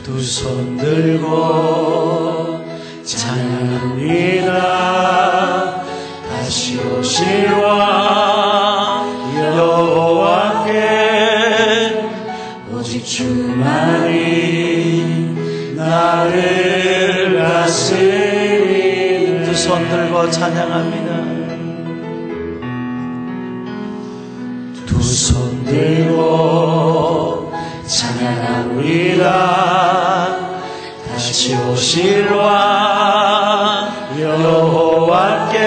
두 손 들고 찬양합니다. 다시 오실 왕 여호와께 오직 주만이 나를 다스리네. 두 손 들고 찬양합니다. 두 손 들고 찬양합니다. 다시 오실 왕 여호와께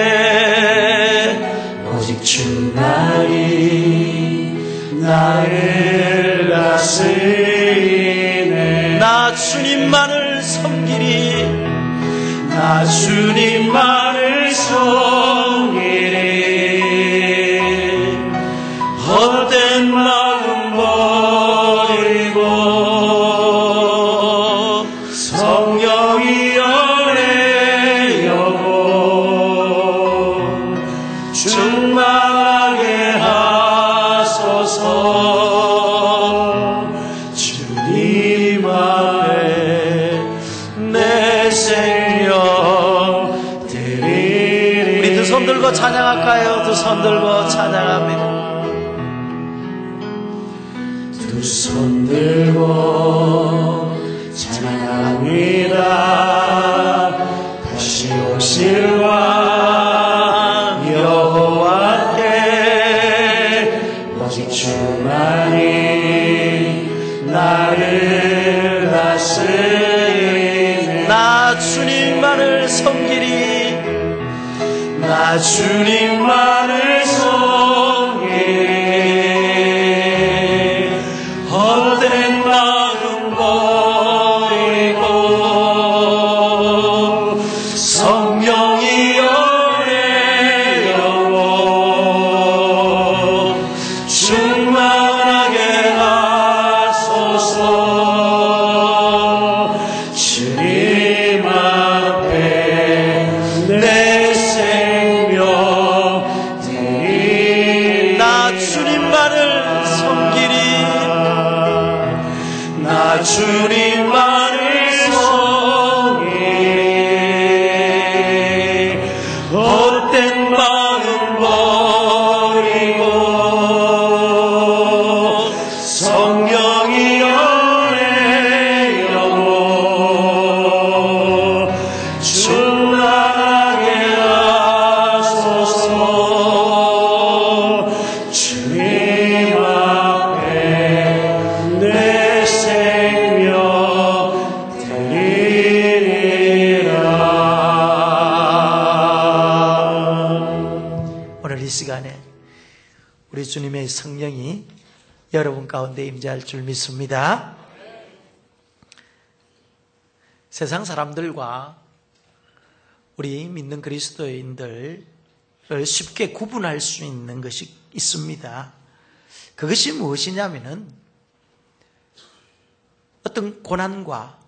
오직 주만이 나를 다스리네. 나 주님만을 섬기리. 나 주님만을 섬기리. 헛된 마음 버리고 성령이 열애 영혼 충만하게 하소서. 주님 앞에 내 생명 드리리. 우리 두 손 들고 찬양할까요? 두 손 들고 찬양합니다. 두 손 들고 찬양합니다. 다시 오실 왕 여호와께 오직 주만이 나를 다스리네. 나 주님만을 섬기리. 나 주님만을 섬기리. 헛된 마음 버리고 성령이 열애 영혼 충만하게 하소서. 주님 앞에 내 생명 드리리. 나 주님만을 섬기리. 나 주님만을 섬기리. 헛된 마음 버리고 성령이 열애 영혼 충만하게 하소서. 주님 앞에 내 생명 드리리라. 오늘 이 시간에 우리 주님의 성령이 여러분 가운데 임재할 줄 믿습니다. 세상 사람들과 우리 믿는 그리스도인들을 쉽게 구분할 수 있는 것이 있습니다. 그것이 무엇이냐면은 어떤 고난과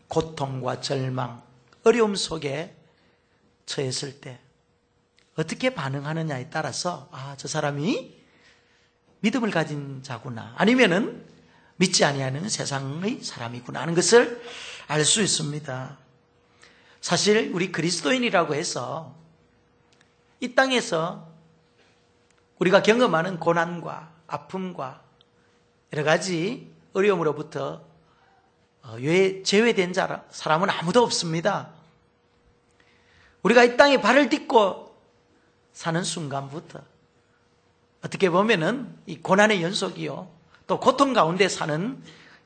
고통과 절망, 어려움 속에 처했을 때 어떻게 반응하느냐에 따라서 저 사람이 믿음을 가진 자구나, 아니면은 믿지 아니하는 세상의 사람이구나 하는 것을 알 수 있습니다. 사실 우리 그리스도인이라고 해서 이 땅에서 우리가 경험하는 고난과 아픔과 여러 가지 어려움으로부터 제외된 사람은 아무도 없습니다. 우리가 이 땅에 발을 딛고 사는 순간부터 어떻게 보면은 이 고난의 연속이요, 또 고통 가운데 사는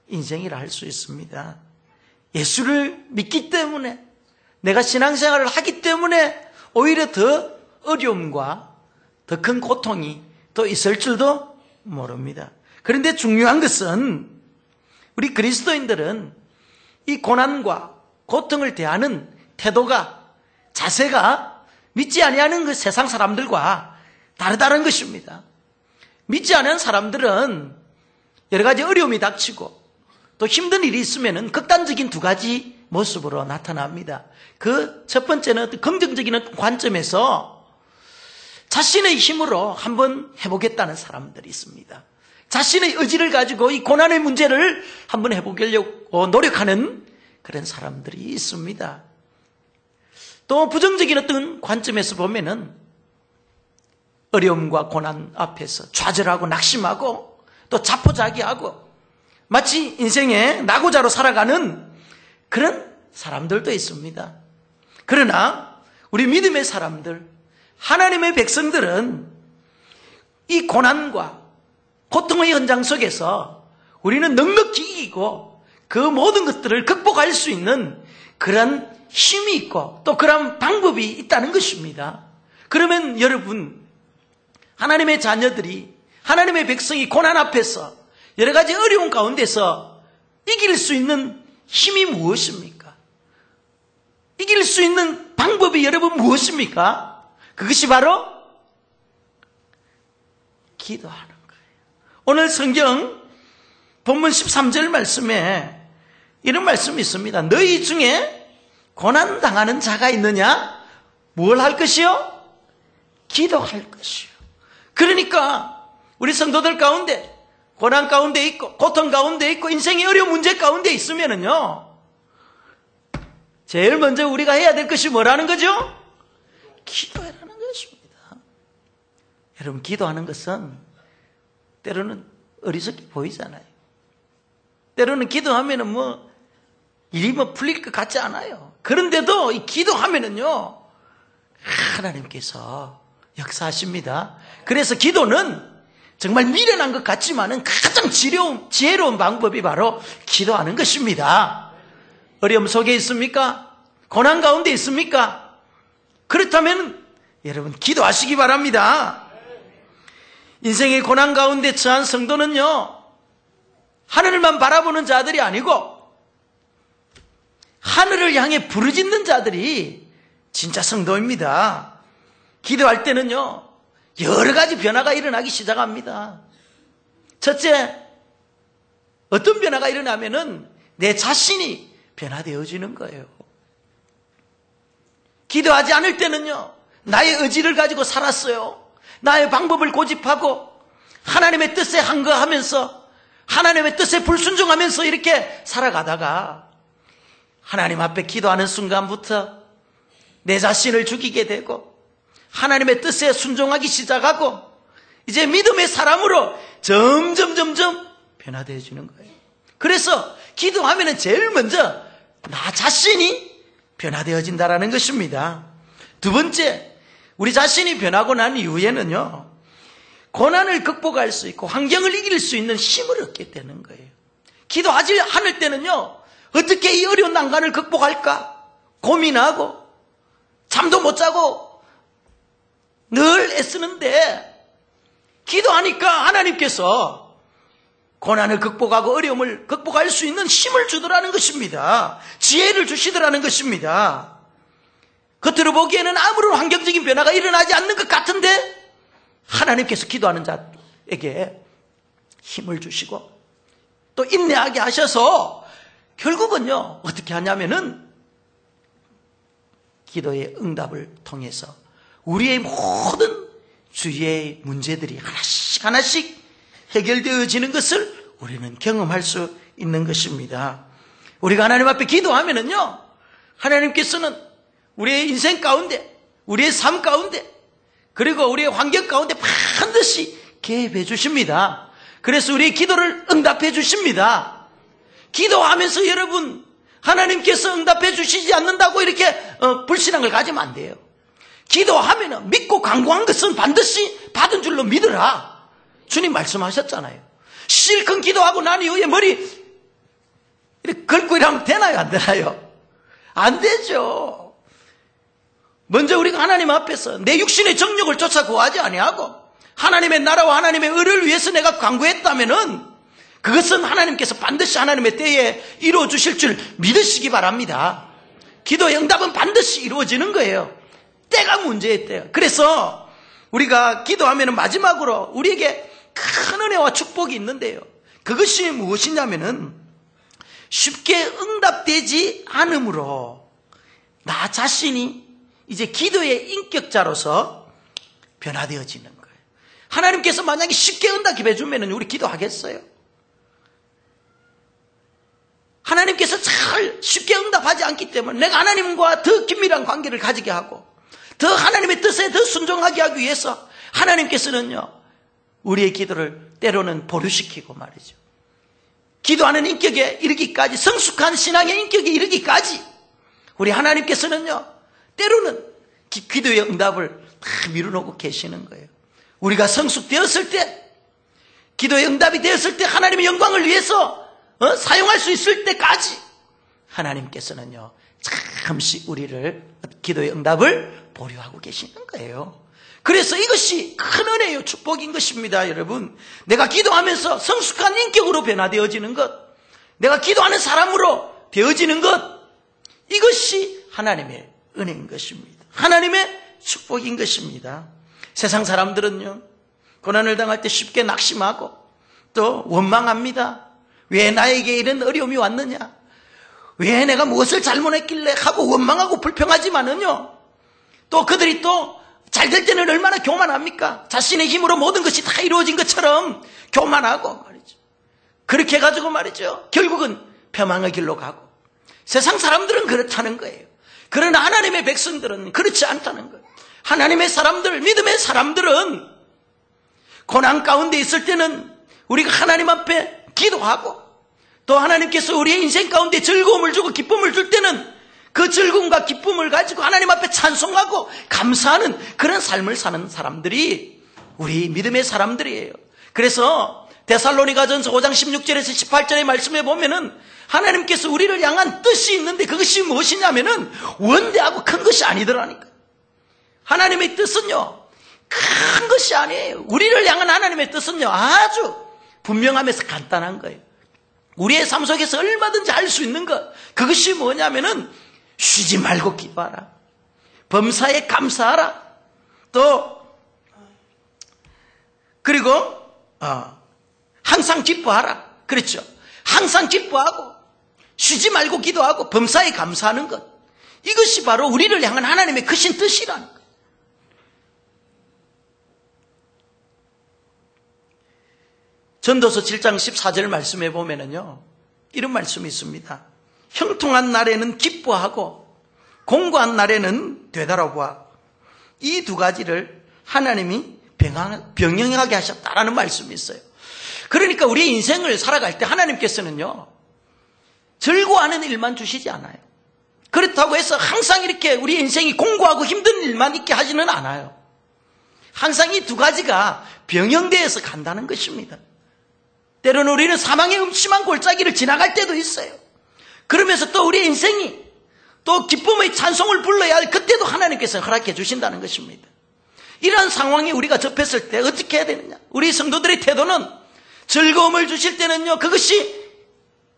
인생이라 할 수 있습니다. 예수를 믿기 때문에, 내가 신앙생활을 하기 때문에 오히려 더 어려움과 더 큰 고통이 또 있을 줄도 모릅니다. 그런데 중요한 것은 우리 그리스도인들은 이 고난과 고통을 대하는 태도가, 자세가 믿지 아니하는 그 세상 사람들과 다르다는 것입니다. 믿지 않은 사람들은 여러 가지 어려움이 닥치고 또 힘든 일이 있으면 극단적인 두 가지 모습으로 나타납니다. 그 첫 번째는 긍정적인 관점에서 자신의 힘으로 한번 해보겠다는 사람들이 있습니다. 자신의 의지를 가지고 이 고난의 문제를 한번 해보려고 노력하는 그런 사람들이 있습니다. 또 부정적인 어떤 관점에서 보면은 어려움과 고난 앞에서 좌절하고 낙심하고 또 자포자기하고 마치 인생의 낙오자로 살아가는 그런 사람들도 있습니다. 그러나 우리 믿음의 사람들, 하나님의 백성들은 이 고난과 고통의 현장 속에서 우리는 넉넉히 이기고 그 모든 것들을 극복할 수 있는 그런 힘이 있고 또 그런 방법이 있다는 것입니다. 그러면 여러분, 하나님의 자녀들이, 하나님의 백성이 고난 앞에서 여러 가지 어려운 가운데서 이길 수 있는 힘이 무엇입니까? 이길 수 있는 방법이 여러분 무엇입니까? 그것이 바로 기도하는 거예요. 오늘 성경 본문 13절 말씀에 이런 말씀이 있습니다. 너희 중에 고난당하는 자가 있느냐? 뭘 할 것이요? 기도할 것이요. 그러니까 우리 성도들 가운데 고난 가운데 있고 고통 가운데 있고 인생의 어려운 문제 가운데 있으면은요, 제일 먼저 우리가 해야 될 것이 뭐라는 거죠? 기도하라는 것입니다. 여러분, 기도하는 것은 때로는 어리석게 보이잖아요. 때로는 기도하면은 일이 풀릴 것 같지 않아요. 그런데도 이 기도하면은요, 하나님께서 역사하십니다. 그래서 기도는 정말 미련한 것 같지만은 가장 지혜로운 방법이 바로 기도하는 것입니다. 어려움 속에 있습니까? 고난 가운데 있습니까? 그렇다면 여러분 기도하시기 바랍니다. 인생의 고난 가운데 처한 성도는요, 하늘만 바라보는 자들이 아니고 하늘을 향해 부르짖는 자들이 진짜 성도입니다. 기도할 때는요, 여러 가지 변화가 일어나기 시작합니다. 첫째, 어떤 변화가 일어나면은 내 자신이 변화되어지는 거예요. 기도하지 않을 때는요, 나의 의지를 가지고 살았어요. 나의 방법을 고집하고 하나님의 뜻에 항거하면서 하나님의 뜻에 불순종하면서 이렇게 살아가다가 하나님 앞에 기도하는 순간부터 내 자신을 죽이게 되고 하나님의 뜻에 순종하기 시작하고 이제 믿음의 사람으로 점점 변화되어지는 거예요. 그래서 기도하면 제일 먼저 나 자신이 변화되어진다는 것입니다. 두 번째, 우리 자신이 변하고 난 이후에는요, 고난을 극복할 수 있고 환경을 이길 수 있는 힘을 얻게 되는 거예요. 기도하지 않을 때는요, 어떻게 이 어려운 난관을 극복할까 고민하고 잠도 못 자고 늘 애쓰는데, 기도하니까 하나님께서 고난을 극복하고 어려움을 극복할 수 있는 힘을 주더라는 것입니다. 지혜를 주시더라는 것입니다. 겉으로 보기에는 아무런 환경적인 변화가 일어나지 않는 것 같은데 하나님께서 기도하는 자에게 힘을 주시고 또 인내하게 하셔서 결국은요, 어떻게 하냐면은 기도의 응답을 통해서 우리의 모든 주위의 문제들이 하나씩 해결되어지는 것을 우리는 경험할 수 있는 것입니다. 우리가 하나님 앞에 기도하면은요, 하나님께서는 우리의 인생 가운데, 우리의 삶 가운데, 그리고 우리의 환경 가운데 반드시 개입해 주십니다. 그래서 우리의 기도를 응답해 주십니다. 기도하면서 여러분, 하나님께서 응답해 주시지 않는다고 이렇게 불신앙을 가지면 안 돼요. 기도하면 믿고 간구한 것은 반드시 받은 줄로 믿으라. 주님 말씀하셨잖아요. 실컷 기도하고 난 이후에 머리 이렇게 긁고 이러면 되나요? 안 되나요? 안 되죠. 먼저 우리가 하나님 앞에서 내 육신의 정욕을 쫓아 구하지 아니하고 하나님의 나라와 하나님의 의를 위해서 내가 간구했다면은 그것은 하나님께서 반드시 하나님의 때에 이루어 주실 줄 믿으시기 바랍니다. 기도의 응답은 반드시 이루어지는 거예요. 때가 문제의 때예요. 그래서 우리가 기도하면 마지막으로 우리에게 큰 은혜와 축복이 있는데요, 그것이 무엇이냐면은 쉽게 응답되지 않으므로 나 자신이 이제 기도의 인격자로서 변화되어지는 거예요. 하나님께서 만약에 쉽게 응답해 주면 우리 기도하겠어요? 하나님께서 잘 쉽게 응답하지 않기 때문에 내가 하나님과 더 긴밀한 관계를 가지게 하고 더 하나님의 뜻에 더 순종하게 하기 위해서 하나님께서는요, 우리의 기도를 때로는 보류시키고 말이죠. 기도하는 인격에 이르기까지, 성숙한 신앙의 인격에 이르기까지 우리 하나님께서는요, 때로는 기도의 응답을 다 미루놓고 계시는 거예요. 우리가 성숙되었을 때, 기도의 응답이 되었을 때, 하나님의 영광을 위해서 사용할 수 있을 때까지 하나님께서는요, 잠시 우리를 기도의 응답을 보류하고 계시는 거예요. 그래서 이것이 큰 은혜요, 축복인 것입니다. 여러분, 내가 기도하면서 성숙한 인격으로 변화되어지는 것, 내가 기도하는 사람으로 되어지는 것, 이것이 하나님의 은혜인 것입니다. 하나님의 축복인 것입니다. 세상 사람들은요, 고난을 당할 때 쉽게 낙심하고 또 원망합니다. 왜 나에게 이런 어려움이 왔느냐, 왜 내가 무엇을 잘못했길래 하고 원망하고 불평하지만은요, 또 그들이 또 잘 될 때는 얼마나 교만합니까? 자신의 힘으로 모든 것이 다 이루어진 것처럼 교만하고 말이죠. 그렇게 해가지고 말이죠, 결국은 폐망의 길로 가고. 세상 사람들은 그렇다는 거예요. 그러나 하나님의 백성들은 그렇지 않다는 거예요. 하나님의 사람들, 믿음의 사람들은 고난 가운데 있을 때는 우리가 하나님 앞에 기도하고, 또 하나님께서 우리의 인생 가운데 즐거움을 주고 기쁨을 줄 때는 그 즐거움과 기쁨을 가지고 하나님 앞에 찬송하고 감사하는 그런 삶을 사는 사람들이 우리 믿음의 사람들이에요. 그래서 데살로니가전서 5장 16절에서 18절의 말씀에 보면은 하나님께서 우리를 향한 뜻이 있는데 그것이 무엇이냐면은 원대하고 큰 것이 아니더라니까. 하나님의 뜻은요, 큰 것이 아니에요. 우리를 향한 하나님의 뜻은요, 아주 분명하면서 간단한 거예요. 우리의 삶 속에서 얼마든지 할 수 있는 것, 그것이 뭐냐면은 쉬지 말고 기도하라, 범사에 감사하라, 또 그리고 항상 기뻐하라. 그렇죠? 항상 기뻐하고 쉬지 말고 기도하고 범사에 감사하는 것, 이것이 바로 우리를 향한 하나님의 크신 뜻이라는 거예요. 전도서 7장 14절 말씀에 보면은요, 이런 말씀이 있습니다. 형통한 날에는 기뻐하고 공고한 날에는 되돌아보아. 이 두 가지를 하나님이 병행하게 하셨다라는 말씀이 있어요. 그러니까 우리 인생을 살아갈 때 하나님께서는요, 즐거워하는 일만 주시지 않아요. 그렇다고 해서 항상 이렇게 우리 인생이 공고하고 힘든 일만 있게 하지는 않아요. 항상 이 두 가지가 병행되어서 간다는 것입니다. 때로는 우리는 사망의 음침한 골짜기를 지나갈 때도 있어요. 그러면서 또 우리 인생이 또 기쁨의 찬송을 불러야 할 그때도 하나님께서 허락해 주신다는 것입니다. 이러한 상황에 우리가 접했을 때 어떻게 해야 되느냐? 우리 성도들의 태도는 즐거움을 주실 때는요, 그것이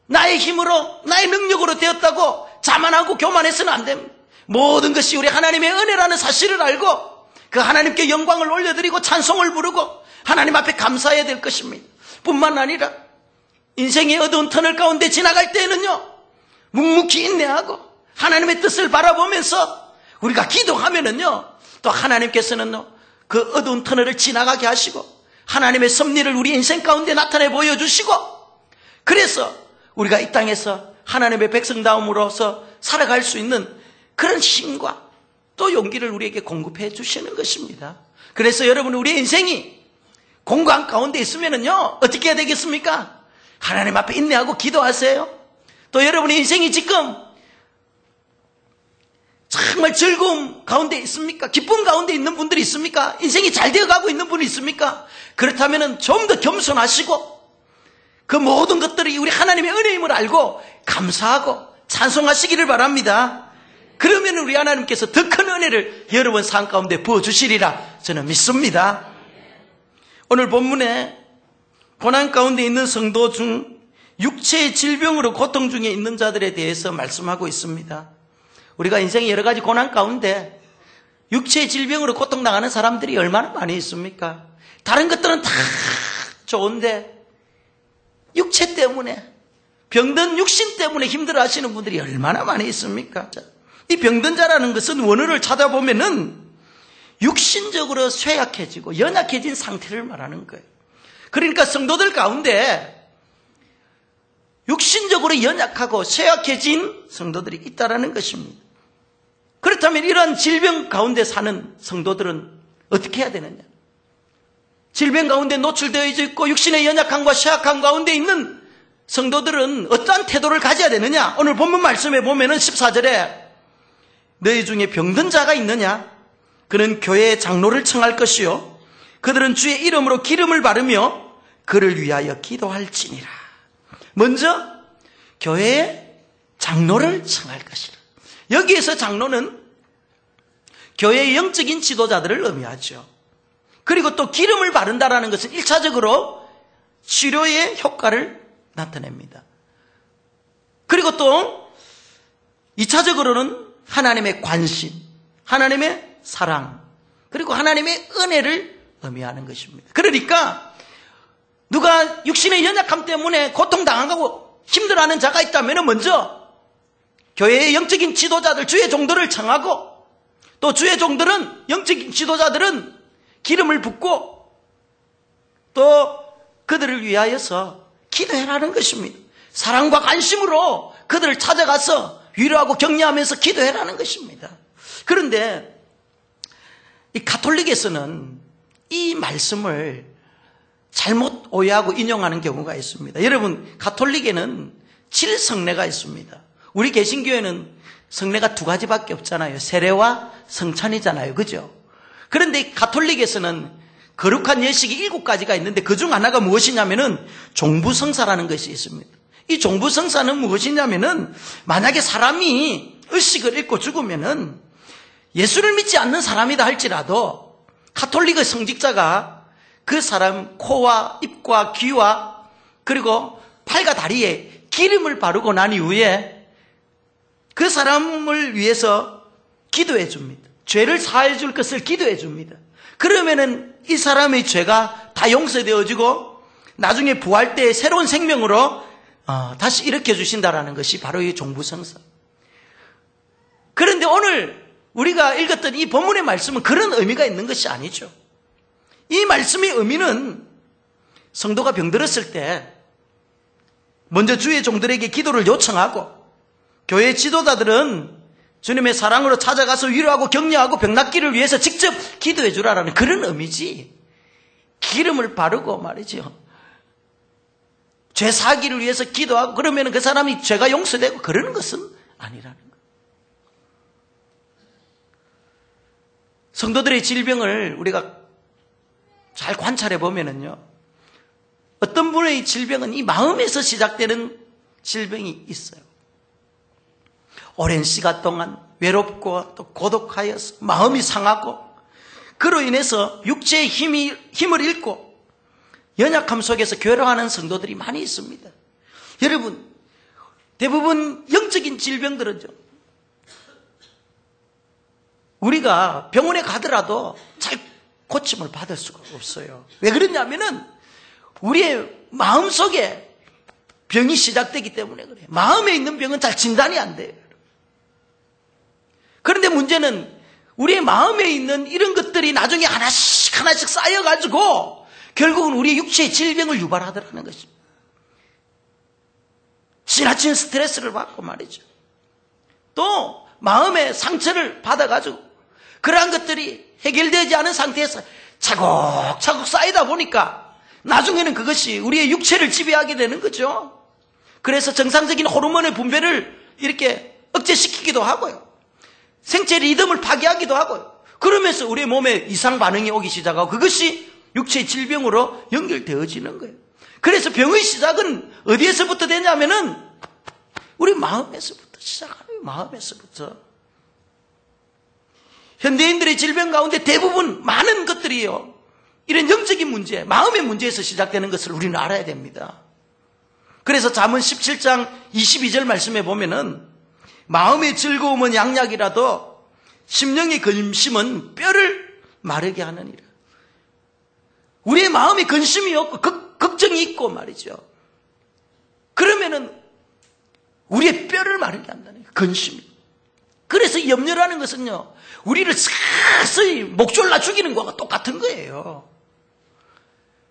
나의 힘으로 나의 능력으로 되었다고 자만하고 교만해서는 안 됩니다. 모든 것이 우리 하나님의 은혜라는 사실을 알고 그 하나님께 영광을 올려드리고 찬송을 부르고 하나님 앞에 감사해야 될 것입니다. 뿐만 아니라 인생의 어두운 터널 가운데 지나갈 때는요, 묵묵히 인내하고 하나님의 뜻을 바라보면서 우리가 기도하면은요, 또 하나님께서는 그 어두운 터널을 지나가게 하시고 하나님의 섭리를 우리 인생 가운데 나타내 보여주시고, 그래서 우리가 이 땅에서 하나님의 백성다움으로서 살아갈 수 있는 그런 힘과 또 용기를 우리에게 공급해 주시는 것입니다. 그래서 여러분, 우리 인생이 공고한 가운데 있으면은요, 어떻게 해야 되겠습니까? 하나님 앞에 인내하고 기도하세요. 또 여러분의 인생이 지금 정말 즐거움 가운데 있습니까? 기쁨 가운데 있는 분들이 있습니까? 인생이 잘 되어가고 있는 분이 있습니까? 그렇다면 좀 더 겸손하시고 그 모든 것들이 우리 하나님의 은혜임을 알고 감사하고 찬송하시기를 바랍니다. 그러면 우리 하나님께서 더 큰 은혜를 여러분 삶 가운데 부어주시리라 저는 믿습니다. 오늘 본문에 고난 가운데 있는 성도 중 육체의 질병으로 고통 중에 있는 자들에 대해서 말씀하고 있습니다. 우리가 인생의 여러 가지 고난 가운데 육체의 질병으로 고통당하는 사람들이 얼마나 많이 있습니까? 다른 것들은 다 좋은데 육체 때문에, 병든 육신 때문에 힘들어하시는 분들이 얼마나 많이 있습니까? 이 병든 자라는 것은 원어를 찾아보면은 육신적으로 쇠약해지고 연약해진 상태를 말하는 거예요. 그러니까 성도들 가운데 육신적으로 연약하고 쇠약해진 성도들이 있다라는 것입니다. 그렇다면 이런 질병 가운데 사는 성도들은 어떻게 해야 되느냐? 질병 가운데 노출되어 있고 육신의 연약함과 쇠약함 가운데 있는 성도들은 어떠한 태도를 가져야 되느냐? 오늘 본문 말씀에 보면은 14절에 너희 중에 병든 자가 있느냐? 그는 교회의 장로를 청할 것이요 그들은 주의 이름으로 기름을 바르며 그를 위하여 기도할지니라. 먼저 교회의 장로를 청할 것이라. 여기에서 장로는 교회의 영적인 지도자들을 의미하죠. 그리고 또 기름을 바른다라는 것은 1차적으로 치료의 효과를 나타냅니다. 그리고 또 2차적으로는 하나님의 관심, 하나님의 사랑, 그리고 하나님의 은혜를 의미하는 것입니다. 그러니까 누가 육신의 연약함 때문에 고통당하고 힘들어하는 자가 있다면 먼저 교회의 영적인 지도자들, 주의 종들을 청하고 또 주의 종들은, 영적인 지도자들은 기름을 붓고 또 그들을 위하여서 기도해라는 것입니다. 사랑과 관심으로 그들을 찾아가서 위로하고 격려하면서 기도해라는 것입니다. 그런데 이 가톨릭에서는 이 말씀을 잘못 오해하고 인용하는 경우가 있습니다. 여러분, 가톨릭에는 7성례가 있습니다. 우리 개신교회는 성례가 2가지밖에 없잖아요. 세례와 성찬이잖아요. 그죠? 그런데 가톨릭에서는 거룩한 예식이 7가지가 있는데 그중 하나가 무엇이냐면은 종부성사라는 것이 있습니다. 이 종부성사는 무엇이냐면은 만약에 사람이 의식을 잃고 죽으면은 예수를 믿지 않는 사람이다 할지라도 가톨릭의 성직자가 그 사람 코와 입과 귀와 그리고 팔과 다리에 기름을 바르고 난 이후에 그 사람을 위해서 기도해 줍니다. 죄를 사해 줄 것을 기도해 줍니다. 그러면은 이 사람의 죄가 다 용서되어지고 나중에 부활 때 새로운 생명으로 다시 일으켜 주신다라는 것이 바로 이 종부성사. 그런데 오늘 우리가 읽었던 이 본문의 말씀은 그런 의미가 있는 것이 아니죠. 이 말씀의 의미는 성도가 병들었을 때 먼저 주의 종들에게 기도를 요청하고 교회 지도자들은 주님의 사랑으로 찾아가서 위로하고 격려하고 병낫기를 위해서 직접 기도해 주라라는 그런 의미지, 기름을 바르고 말이죠, 죄 사하기를 위해서 기도하고 그러면 그 사람이 죄가 용서되고 그러는 것은 아니라는 거예요. 성도들의 질병을 우리가 잘 관찰해 보면은요, 어떤 분의 질병은 이 마음에서 시작되는 질병이 있어요. 오랜 시간 동안 외롭고 또 고독하여서 마음이 상하고 그로 인해서 육체의 힘을 잃고 연약함 속에서 괴로워하는 성도들이 많이 있습니다. 여러분, 대부분 영적인 질병들은요, 우리가 병원에 가더라도 잘 고침을 받을 수가 없어요. 왜 그러냐면은 우리의 마음속에 병이 시작되기 때문에 그래요. 마음에 있는 병은 잘 진단이 안 돼요. 그런데 문제는 우리의 마음에 있는 이런 것들이 나중에 하나씩 쌓여가지고 결국은 우리의 육체의 질병을 유발하더라는 것입니다. 지나친 스트레스를 받고 말이죠. 또 마음의 상처를 받아가지고 그러한 것들이 해결되지 않은 상태에서 차곡차곡 쌓이다 보니까 나중에는 그것이 우리의 육체를 지배하게 되는 거죠. 그래서 정상적인 호르몬의 분배를 이렇게 억제시키기도 하고요. 생체 리듬을 파괴하기도 하고요. 그러면서 우리의 몸에 이상 반응이 오기 시작하고 그것이 육체의 질병으로 연결되어지는 거예요. 그래서 병의 시작은 어디에서부터 되냐면은 우리 마음에서부터 시작하는 마음에서부터. 현대인들의 질병 가운데 대부분 많은 것들이요, 이런 영적인 문제, 마음의 문제에서 시작되는 것을 우리는 알아야 됩니다. 그래서 잠언 17장 22절 말씀에 보면은 마음의 즐거움은 양약이라도 심령의 근심은 뼈를 마르게 하느니라. 우리의 마음에 근심이 없고 걱정이 있고 말이죠. 그러면은 우리의 뼈를 마르게 한다는 거예요. 근심이. 그래서 염려라는 것은요, 우리를 서서히 목졸라 죽이는 것과 똑같은 거예요.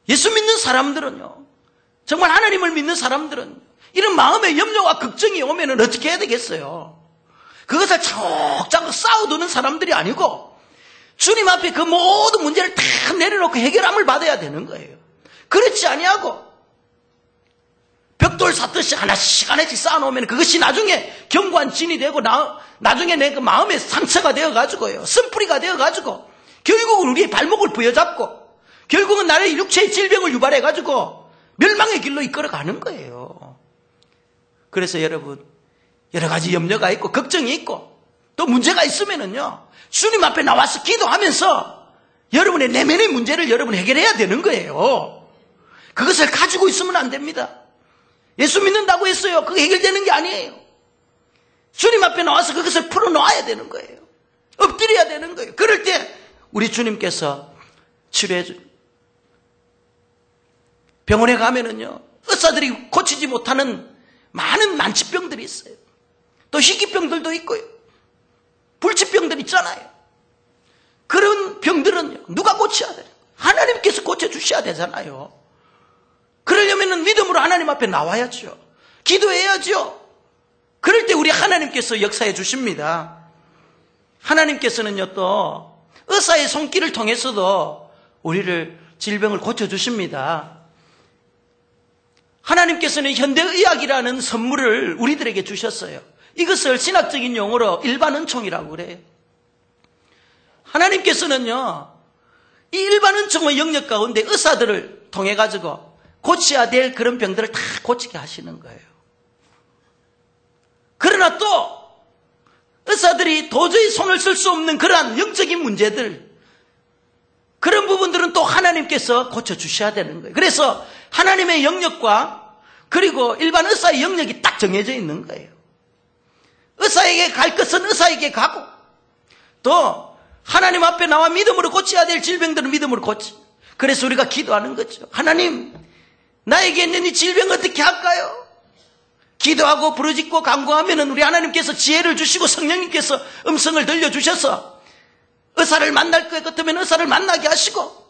예수 믿는 사람들은요, 정말 하나님을 믿는 사람들은 이런 마음의 염려와 걱정이 오면은 어떻게 해야 되겠어요? 그것을 차곡차곡 쌓아두는 사람들이 아니고 주님 앞에 그 모든 문제를 다 내려놓고 해결함을 받아야 되는 거예요. 그렇지 아니하고 벽돌 쌓듯이 하나씩 쌓아놓으면 그것이 나중에 견고한 진이 되고 나중에 내 그 마음의 상처가 되어가지고요, 쓴뿌리가 되어가지고 결국은 우리의 발목을 부여잡고 결국은 나의 육체의 질병을 유발해가지고 멸망의 길로 이끌어가는 거예요. 그래서 여러분, 여러 가지 염려가 있고 걱정이 있고 또 문제가 있으면은요, 주님 앞에 나와서 기도하면서 여러분의 내면의 문제를 여러분 해결해야 되는 거예요. 그것을 가지고 있으면 안 됩니다. 예수 믿는다고 했어요. 그게 해결되는 게 아니에요. 주님 앞에 나와서 그것을 풀어놓아야 되는 거예요. 엎드려야 되는 거예요. 그럴 때 우리 주님께서 치료해 주. 병원에 가면은요, 의사들이 고치지 못하는 많은 난치병들이 있어요. 또 희귀병들도 있고요. 불치병들 있잖아요. 그런 병들은요, 누가 고쳐야 돼요? 하나님께서 고쳐주셔야 되잖아요. 그러려면 믿음으로 하나님 앞에 나와야죠. 기도해야죠. 그럴 때 우리 하나님께서 역사해 주십니다. 하나님께서는요, 또 의사의 손길을 통해서도 우리를 질병을 고쳐주십니다. 하나님께서는 현대의학이라는 선물을 우리들에게 주셨어요. 이것을 신학적인 용어로 일반은총이라고 그래요. 하나님께서는요, 이 일반은총의 영역 가운데 의사들을 통해 가지고 고쳐야 될 그런 병들을 다 고치게 하시는 거예요. 그러나 또 의사들이 도저히 손을 쓸 수 없는 그러한 영적인 문제들, 그런 부분들은 또 하나님께서 고쳐주셔야 되는 거예요. 그래서 하나님의 영역과 그리고 일반 의사의 영역이 딱 정해져 있는 거예요. 의사에게 갈 것은 의사에게 가고, 또 하나님 앞에 나와 믿음으로 고쳐야 될 질병들은 믿음으로 고치. 그래서 우리가 기도하는 거죠. 하나님, 나에게 있는 이 질병 어떻게 할까요? 기도하고 부르짖고 간구하면은 우리 하나님께서 지혜를 주시고 성령님께서 음성을 들려주셔서 의사를 만날 것 같으면 의사를 만나게 하시고,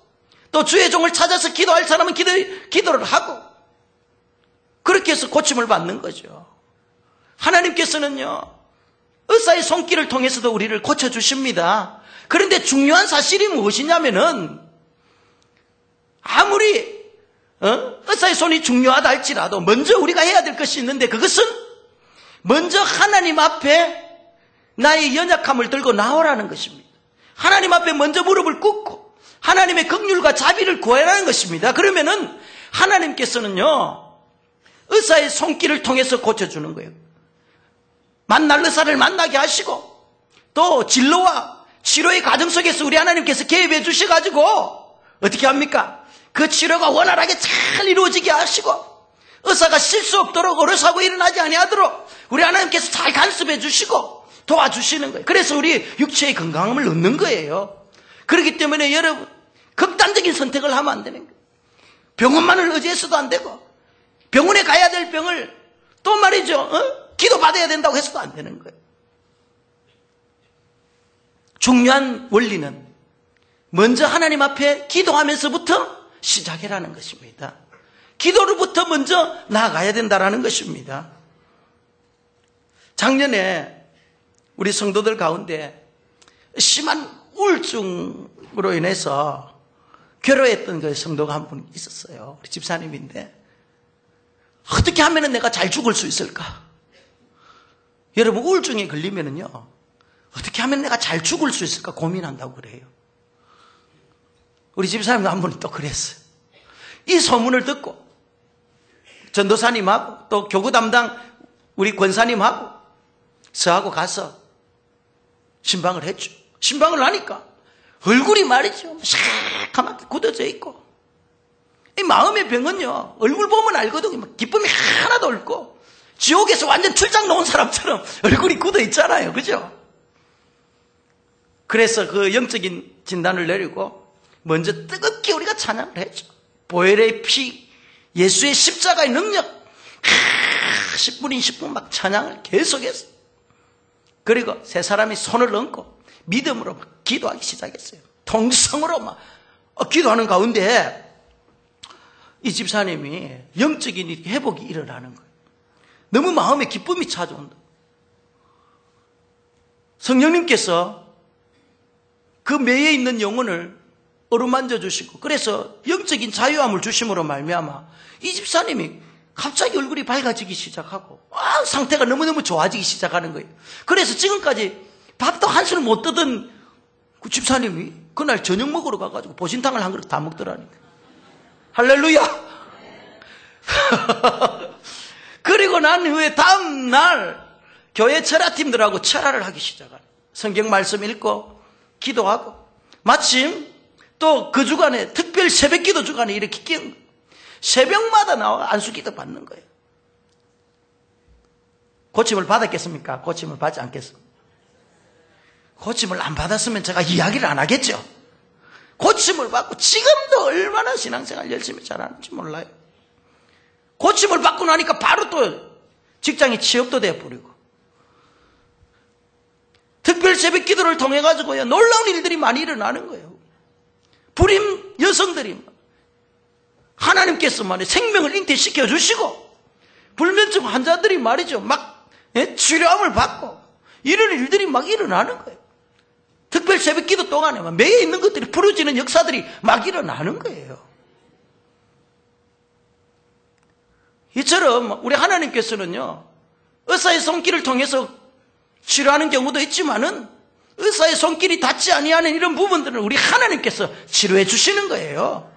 또 주의 종을 찾아서 기도할 사람은 기도를 하고, 그렇게 해서 고침을 받는 거죠. 하나님께서는요, 의사의 손길을 통해서도 우리를 고쳐주십니다. 그런데 중요한 사실이 무엇이냐면은, 아무리 의사의 손이 중요하다 할지라도 먼저 우리가 해야 될 것이 있는데, 그것은 먼저 하나님 앞에 나의 연약함을 들고 나오라는 것입니다. 하나님 앞에 먼저 무릎을 꿇고 하나님의 긍휼과 자비를 구하라는 것입니다. 그러면은 하나님께서는요, 의사의 손길을 통해서 고쳐주는 거예요. 만날 의사를 만나게 하시고, 또 진로와 치료의 과정 속에서 우리 하나님께서 개입해 주셔가지고 어떻게 합니까? 그 치료가 원활하게 잘 이루어지게 하시고, 의사가 실수 없도록 어려사고 일어나지 아니하도록 우리 하나님께서 잘 간섭해 주시고 도와주시는 거예요. 그래서 우리 육체의 건강함을 얻는 거예요. 그렇기 때문에 여러분, 극단적인 선택을 하면 안 되는 거예요. 병원만을 의지해서도 안 되고, 병원에 가야 될 병을 또 말이죠, 기도받아야 된다고 해서도 안 되는 거예요. 중요한 원리는 먼저 하나님 앞에 기도하면서부터 시작이라는 것입니다. 기도로부터 먼저 나아가야 된다는 것입니다. 작년에 우리 성도들 가운데 심한 우울증으로 인해서 괴로워했던 그 성도가 한 분 있었어요. 우리 집사님인데, 어떻게 하면 내가 잘 죽을 수 있을까? 여러분, 우울증에 걸리면은요, 어떻게 하면 내가 잘 죽을 수 있을까 고민한다고 그래요. 우리 집사님도 한 분이 또 그랬어요. 이 소문을 듣고 전도사님하고 또 교구 담당 우리 권사님하고 저하고 가서 신방을 했죠. 신방을 하니까 얼굴이 말이죠, 새카맣게 굳어져 있고, 이 마음의 병은요, 얼굴 보면 알거든요. 기쁨이 하나도 없고 지옥에서 완전 출장 놓은 사람처럼 얼굴이 굳어 있잖아요. 그죠? 그래서 그 영적인 진단을 내리고 먼저 뜨겁게 우리가 찬양을 했죠. 보혈의 피, 예수의 십자가의 능력, 10분인 10분 막 찬양을 계속했어요. 그리고 세 사람이 손을 얹고 믿음으로 막 기도하기 시작했어요. 통성으로 막 기도하는 가운데 이 집사님이 영적인 회복이 일어나는 거예요. 너무 마음에 기쁨이 찾아온다. 성령님께서 그 매에 있는 영혼을 어루만져 주시고, 그래서 영적인 자유함을 주심으로 말미암아 이 집사님이 갑자기 얼굴이 밝아지기 시작하고 상태가 너무너무 좋아지기 시작하는 거예요. 그래서 지금까지 밥도 한술 못 뜨던 그 집사님이 그날 저녁 먹으러 가가지고 보신탕을 한 그릇 다 먹더라니까. 할렐루야. 그리고 난 후에 다음날 교회 철야팀들하고 철야를 하기 시작하는, 성경 말씀 읽고 기도하고, 마침 또 그 주간에 특별 새벽기도 주간에 이렇게 끼운, 새벽마다 나와 안수기도 받는 거예요. 고침을 받았겠습니까? 고침을 받지 않겠습니까? 고침을 안 받았으면 제가 이야기를 안 하겠죠. 고침을 받고 지금도 얼마나 신앙생활 열심히 잘하는지 몰라요. 고침을 받고 나니까 바로 또 직장에 취업도 되어버리고, 특별 새벽 기도를 통해 가지고요 놀라운 일들이 많이 일어나는 거예요. 불임 여성들이 하나님께서 말이에요 생명을 잉태시켜 주시고, 불면증 환자들이 말이죠 막 치료함을 받고, 이런 일들이 막 일어나는 거예요. 특별 새벽 기도 동안에 매에 있는 것들이 풀어지는 역사들이 막 일어나는 거예요. 이처럼 우리 하나님께서는요 의사의 손길을 통해서 치료하는 경우도 있지만은, 의사의 손길이 닿지 아니하는 이런 부분들을 우리 하나님께서 치료해 주시는 거예요.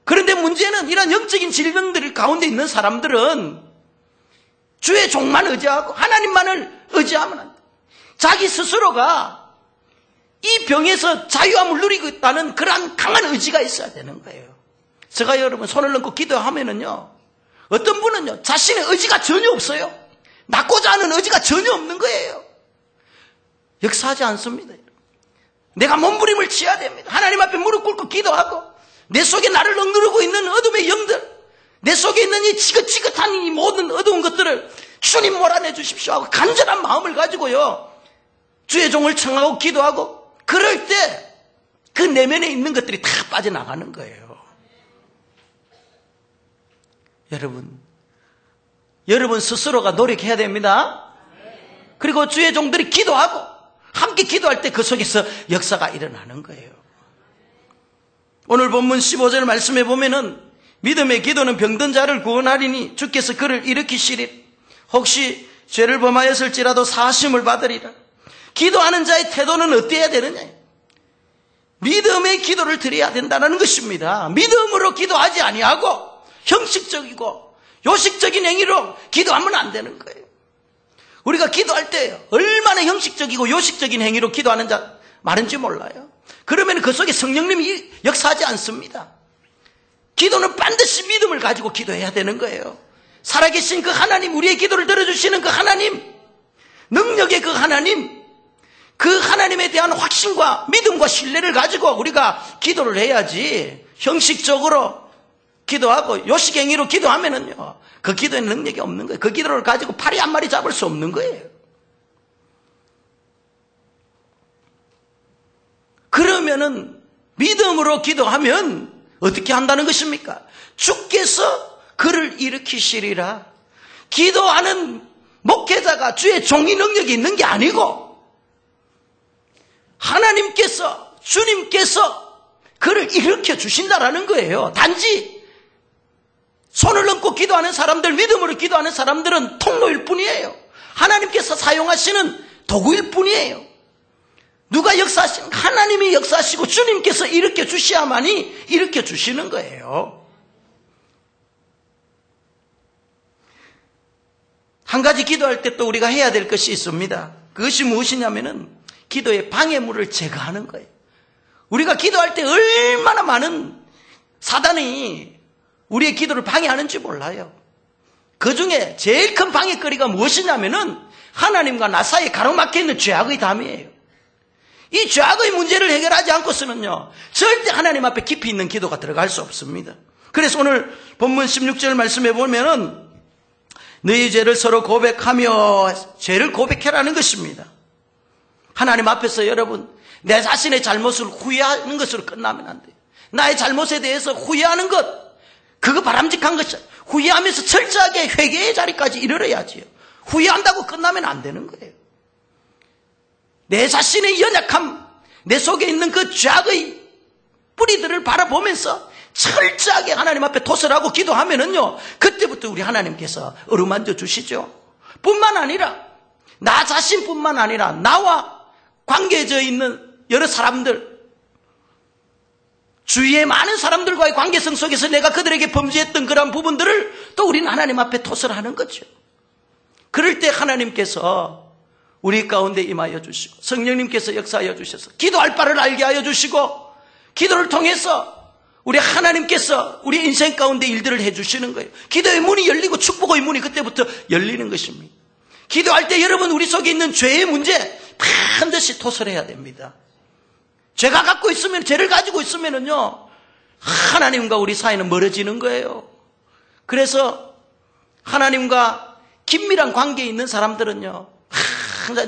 그런데 문제는 이런 영적인 질병들 가운데 있는 사람들은 주의 종만 의지하고 하나님만을 의지하면 안 돼. 자기 스스로가 이 병에서 자유함을 누리고 있다는 그러한 강한 의지가 있어야 되는 거예요. 제가 여러분 손을 얹고 기도하면은요, 어떤 분은요 자신의 의지가 전혀 없어요. 낫고자 하는 의지가 전혀 없는 거예요. 역사하지 않습니다. 내가 몸부림을 치어야 됩니다. 하나님 앞에 무릎 꿇고 기도하고, 내 속에 나를 억누르고 있는 어둠의 영들, 내 속에 있는 이 지긋지긋한 이 모든 어두운 것들을 주님 몰아내 주십시오 하고 간절한 마음을 가지고요 주의 종을 청하고 기도하고, 그럴 때 그 내면에 있는 것들이 다 빠져나가는 거예요. 여러분 스스로가 노력해야 됩니다. 그리고 주의 종들이 기도하고 함께 기도할 때 그 속에서 역사가 일어나는 거예요. 오늘 본문 15절 말씀에 보면은 믿음의 기도는 병든 자를 구원하리니 주께서 그를 일으키시리. 혹시 죄를 범하였을지라도 사하심을 받으리라. 기도하는 자의 태도는 어때야 되느냐? 믿음의 기도를 드려야 된다는 것입니다. 믿음으로 기도하지 아니하고 형식적이고 요식적인 행위로 기도하면 안 되는 거예요. 우리가 기도할 때 얼마나 형식적이고 요식적인 행위로 기도하는 자 많은지 몰라요. 그러면 그 속에 성령님이 역사하지 않습니다. 기도는 반드시 믿음을 가지고 기도해야 되는 거예요. 살아계신 그 하나님, 우리의 기도를 들어주시는 그 하나님, 능력의 그 하나님, 그 하나님에 대한 확신과 믿음과 신뢰를 가지고 우리가 기도를 해야지, 형식적으로 기도하고 요식행위로 기도하면은요 그 기도에 능력이 없는 거예요. 그 기도를 가지고 파리 한 마리 잡을 수 없는 거예요. 그러면은 믿음으로 기도하면 어떻게 한다는 것입니까? 주께서 그를 일으키시리라. 기도하는 목회자가 주의 종이 능력이 있는 게 아니고 하나님께서, 주님께서 그를 일으켜 주신다라는 거예요. 단지 손을 얹고 기도하는 사람들, 믿음으로 기도하는 사람들은 통로일 뿐이에요. 하나님께서 사용하시는 도구일 뿐이에요. 누가 역사하시는, 하나님이 역사하시고 주님께서 일으켜 주셔야만이 일으켜 주시는 거예요. 한 가지 기도할 때 또 우리가 해야 될 것이 있습니다. 그것이 무엇이냐면은 기도의 방해물을 제거하는 거예요. 우리가 기도할 때 얼마나 많은 사단이 우리의 기도를 방해하는지 몰라요. 그 중에 제일 큰 방해거리가 무엇이냐면은 하나님과 나 사이에 가로막혀 있는 죄악의 담이에요. 이 죄악의 문제를 해결하지 않고서는요 절대 하나님 앞에 깊이 있는 기도가 들어갈 수 없습니다. 그래서 오늘 본문 16절 말씀해 보면은 너희 죄를 서로 고백하며, 죄를 고백해라는 것입니다. 하나님 앞에서 여러분 내 자신의 잘못을 후회하는 것으로 끝나면 안 돼요. 나의 잘못에 대해서 후회하는 것, 그거 바람직한 것이 후회하면서 철저하게 회개의 자리까지 이르러야지요. 후회한다고 끝나면 안 되는 거예요. 내 자신의 연약함, 내 속에 있는 그 죄악의 뿌리들을 바라보면서 철저하게 하나님 앞에 토설하고 기도하면은요, 그때부터 우리 하나님께서 어루만져 주시죠. 뿐만 아니라 나 자신뿐만 아니라 나와 관계져 있는 여러 사람들, 주위의 많은 사람들과의 관계성 속에서 내가 그들에게 범죄했던 그런 부분들을 또 우리는 하나님 앞에 토설하는 거죠. 그럴 때 하나님께서 우리 가운데 임하여 주시고 성령님께서 역사하여 주셔서 기도할 바를 알게 하여 주시고 기도를 통해서 우리 하나님께서 우리 인생 가운데 일들을 해주시는 거예요. 기도의 문이 열리고 축복의 문이 그때부터 열리는 것입니다. 기도할 때 여러분 우리 속에 있는 죄의 문제 반드시 토설해야 됩니다. 죄가 갖고 있으면, 죄를 가지고 있으면은요, 하나님과 우리 사이는 멀어지는 거예요. 그래서 하나님과 긴밀한 관계에 있는 사람들은요,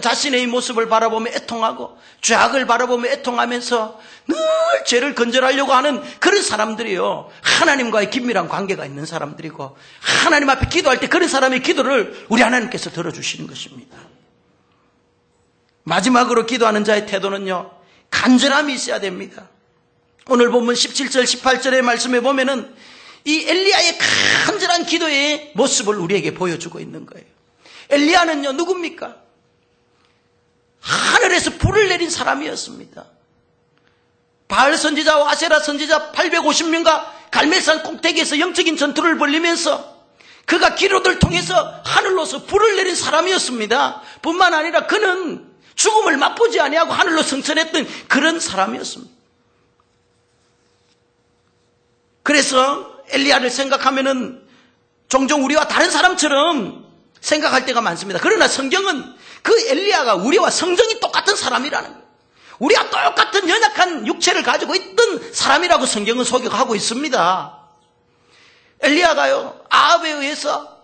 자신의 이 모습을 바라보며 애통하고 죄악을 바라보며 애통하면서 늘 죄를 건절하려고 하는 그런 사람들이요, 하나님과의 긴밀한 관계가 있는 사람들이고 하나님 앞에 기도할 때 그런 사람의 기도를 우리 하나님께서 들어주시는 것입니다. 마지막으로 기도하는 자의 태도는요, 간절함이 있어야 됩니다. 오늘 본문 17절 18절의 말씀에 보면은 이 엘리야의 간절한 기도의 모습을 우리에게 보여주고 있는 거예요. 엘리야는요, 누굽니까? 하늘에서 불을 내린 사람이었습니다. 바알 선지자와 아세라 선지자 850명과 갈멜산 꼭대기에서 영적인 전투를 벌이면서 그가 기도를 통해서 하늘로서 불을 내린 사람이었습니다. 뿐만 아니라 그는 죽음을 맛보지 아니하고 하늘로 승천했던 그런 사람이었습니다. 그래서 엘리야를 생각하면은 종종 우리와 다른 사람처럼 생각할 때가 많습니다. 그러나 성경은 그 엘리야가 우리와 성정이 똑같은 사람이라는 거예요. 우리와 똑같은 연약한 육체를 가지고 있던 사람이라고 성경은 소개하고 있습니다. 엘리야가요, 아합에 의해서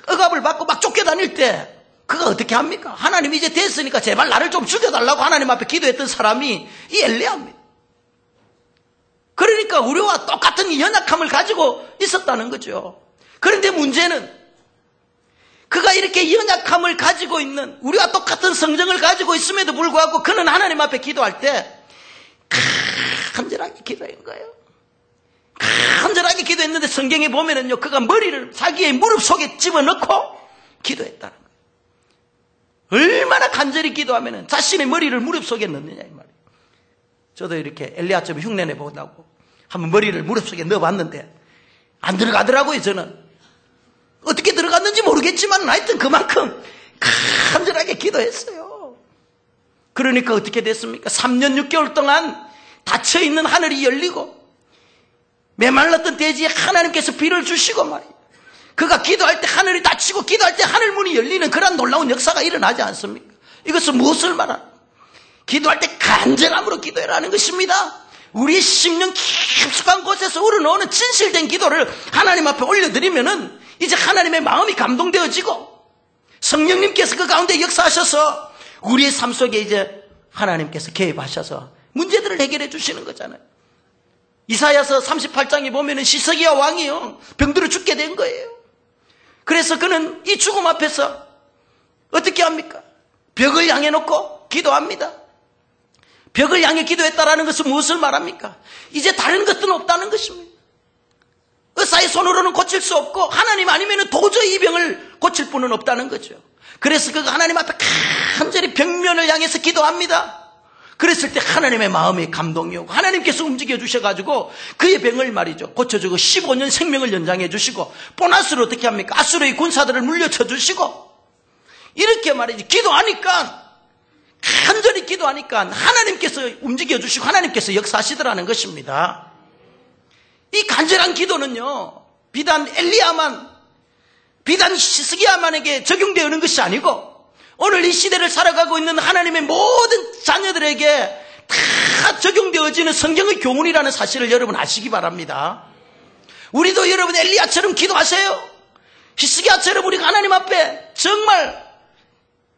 억압을 받고 막 쫓겨다닐 때 그가 어떻게 합니까? 하나님 이제 됐으니까 제발 나를 좀 죽여달라고 하나님 앞에 기도했던 사람이 이 엘리야입니다. 그러니까 우리와 똑같은 이 연약함을 가지고 있었다는 거죠. 그런데 문제는 그가 이렇게 연약함을 가지고 있는, 우리와 똑같은 성정을 가지고 있음에도 불구하고 그는 하나님 앞에 기도할 때 간절하게 기도한 거예요. 간절하게 기도했는데 성경에 보면은요, 그가 머리를 자기의 무릎 속에 집어넣고 기도했다는 거예요. 얼마나 간절히 기도하면은 자신의 머리를 무릎 속에 넣느냐 이 말이에요. 저도 이렇게 엘리야처럼 흉내내 보다고 한번 머리를 무릎 속에 넣어봤는데 안 들어가더라고요. 저는 어떻게 들어갔는지 모르겠지만 하여튼 그만큼 간절하게 기도했어요. 그러니까 어떻게 됐습니까? 3년 6개월 동안 닫혀있는 하늘이 열리고 메말랐던 대지에 하나님께서 비를 주시고 말이에요. 그가 기도할 때 하늘이 닫히고 기도할 때 하늘 문이 열리는 그런 놀라운 역사가 일어나지 않습니까? 이것은 무엇을 말합니까? 기도할 때 간절함으로 기도해라는 것입니다. 우리의 심령 깊숙한 곳에서 우러나오는 진실된 기도를 하나님 앞에 올려드리면은 이제 하나님의 마음이 감동되어지고 성령님께서 그 가운데 역사하셔서 우리의 삶 속에 이제 하나님께서 개입하셔서 문제들을 해결해 주시는 거잖아요. 이사야서 38장에 보면은 시스기야 왕이요, 병들어 죽게 된 거예요. 그래서 그는 이 죽음 앞에서 어떻게 합니까? 벽을 향해 놓고 기도합니다. 벽을 향해 기도했다라는 것은 무엇을 말합니까? 이제 다른 것들은 없다는 것입니다. 의사의 손으로는 고칠 수 없고 하나님 아니면 도저히 이 병을 고칠 분은 없다는 거죠. 그래서 그가 하나님 앞에 간절히 벽면을 향해서 기도합니다. 그랬을 때 하나님의 마음이 감동이 오고 하나님께서 움직여 주셔가지고 그의 병을 말이죠, 고쳐주고 15년 생명을 연장해 주시고 보너스로 어떻게 합니까? 아수르의 군사들을 물려쳐 주시고 이렇게 말이지, 기도하니까, 간절히 기도하니까 하나님께서 움직여 주시고 하나님께서 역사하시더라는 것입니다. 이 간절한 기도는요, 비단 엘리야만, 비단 시스기야만에게 적용되는 것이 아니고 오늘 이 시대를 살아가고 있는 하나님의 모든 자녀들에게 다 적용되어지는 성경의 교훈이라는 사실을 여러분 아시기 바랍니다. 우리도 여러분 엘리야처럼 기도하세요. 히스기야처럼 우리가 하나님 앞에 정말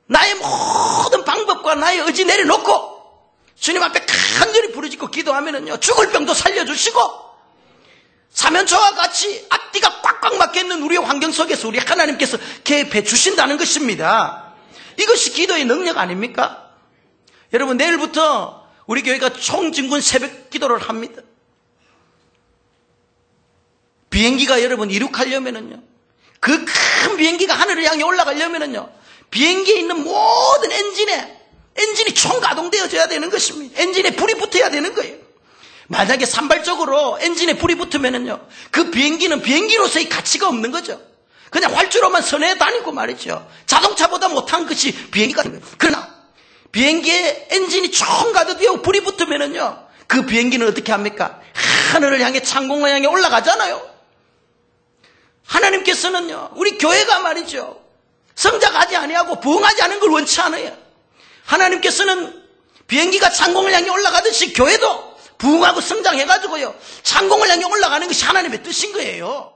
나의 모든 방법과 나의 의지 내려놓고 주님 앞에 간절히 부르짖고 기도하면은요, 죽을 병도 살려주시고 사면초와 같이 앞뒤가 꽉꽉 막혀있는 우리의 환경 속에서 우리 하나님께서 개입해 주신다는 것입니다. 이것이 기도의 능력 아닙니까? 여러분, 내일부터 우리 교회가 총진군 새벽 기도를 합니다. 비행기가 여러분 이륙하려면은요, 그 큰 비행기가 하늘을 향해 올라가려면은요, 비행기에 있는 모든 엔진이 총가동되어져야 되는 것입니다. 엔진에 불이 붙어야 되는 거예요. 만약에 산발적으로 엔진에 불이 붙으면은요, 그 비행기는 비행기로서의 가치가 없는 거죠. 그냥 활주로만 선해 다니고 말이죠. 자동차보다 못한 것이 비행기가 됩니다. 그러나 비행기에 엔진이 총가동되어 불이 붙으면은요, 그 비행기는 어떻게 합니까? 하늘을 향해 창공을 향해 올라가잖아요. 하나님께서는요, 우리 교회가 말이죠, 성장하지 아니하고 부흥하지 않은 걸 원치 않아요. 하나님께서는 비행기가 창공을 향해 올라가듯이 교회도 부흥하고 성장해가지고요, 창공을 향해 올라가는 것이 하나님의 뜻인 거예요.